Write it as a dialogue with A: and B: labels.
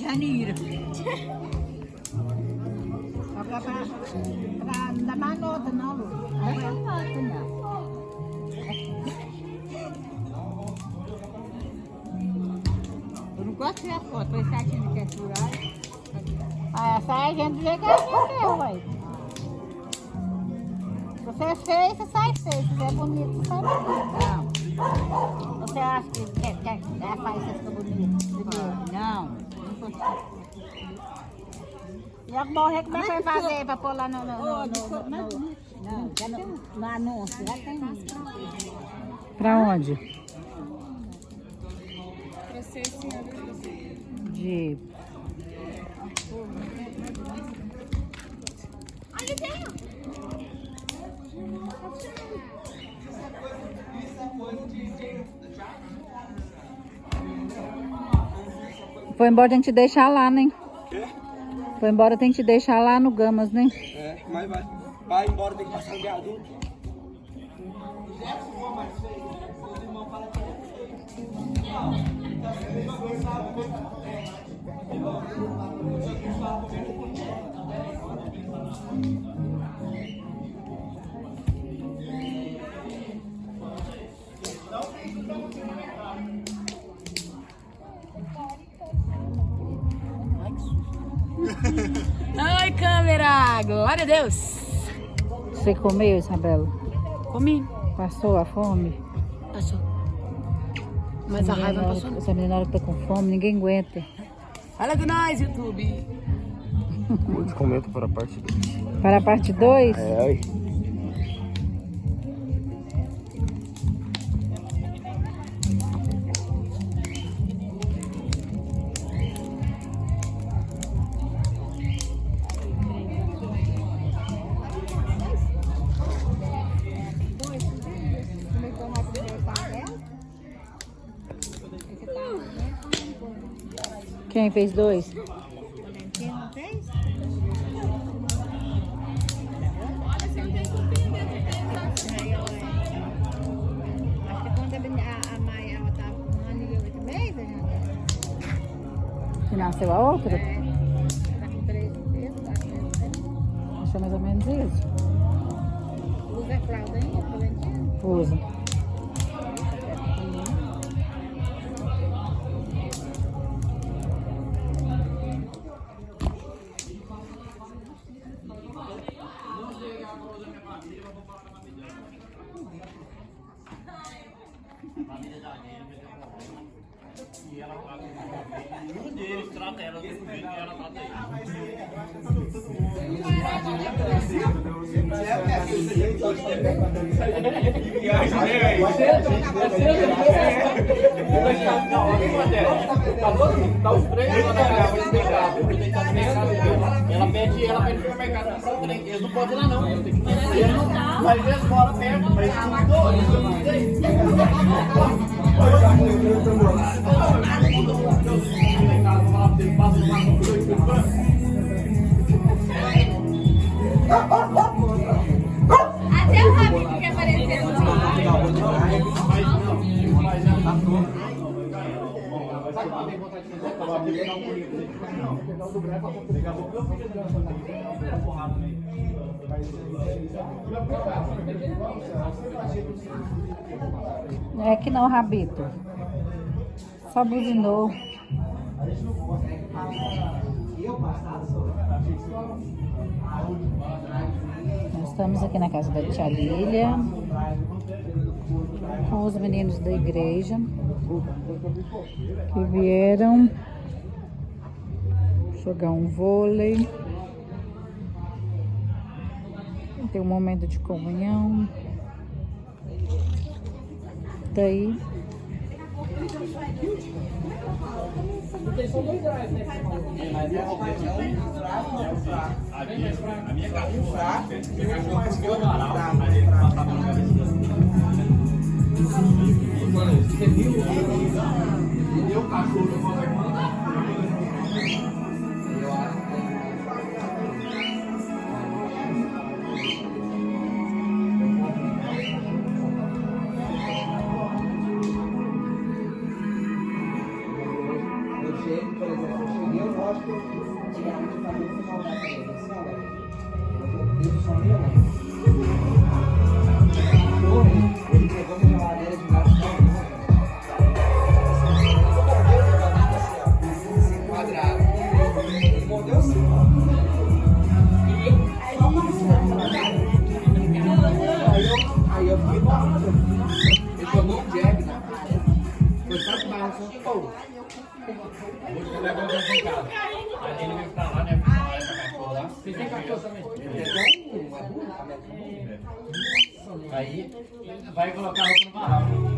A: Janeiro. Pra não dar mais nota, não, Lu. Não é nota, não. Eu não gosto de tirar foto, foi certinho de quer tirar. Ah, essa aí a gente vê que é meu, ué. Se você é feio, você sai feio. Se você é bonito, você sai bonito. Não. Você acha que faz isso fica bonito? Não. Não sou assim. E a morrer, como é que vai fazer para pôr lá no anúncio? Já tem isso.
B: Pra onde?
C: Pra ser senhora
B: De... Foi embora, tem que te deixar lá, né?
D: Quê?
B: Foi embora, tem que te deixar lá no Gamas, né?
D: É, mas vai embora, tem que passar no viaduto.
C: Ai, câmera! Glória a Deus!
B: Você comeu, Isabela?
C: Comi.
B: Passou a fome?
C: Passou. Mas a raiva não passou.
B: Essa menina, na hora que tá com fome, ninguém aguenta.
C: Fala com nós, YouTube.
D: Muitos comentam para a parte 2.
B: Para a parte 2?
D: É,
B: Quem fez 2?
A: Quem não fez? Acho que quando a Maia estava com 1 ano e 8 meses, né?
B: Que nasceu a outra?
A: Está com 3 meses, 4 meses.
B: Achou mais ou menos isso?
A: Usa fralda ainda, Valentina?
B: Usa.
E: Ele trata ela do jeito que ela trata ele. Tá os três lá na casa do mercado. Ela pede no supermercado. Eles não podem ir lá não. Mas eles moram perto, mas
C: Até o Rabito quer aparecer no
B: É que não, Rabito. Só buzinou. Nós estamos aqui na casa da tia Lília, com os meninos da igreja que vieram jogar um vôlei. Tem um momento de comunhão. Daí
E: a minha cachorra mais que eu você viu? O cachorro do meu irmão.
D: por exemplo, eu cheguei,
E: Aí eu fiquei parado. Ele tomou um jab na cara. Foi só de barra, só de pau.
F: Hoje eu levo ele em casa. Aí ele veio pra lá, né? Vocês têm cachorro também? Aí vai colocar a roupa no barraco.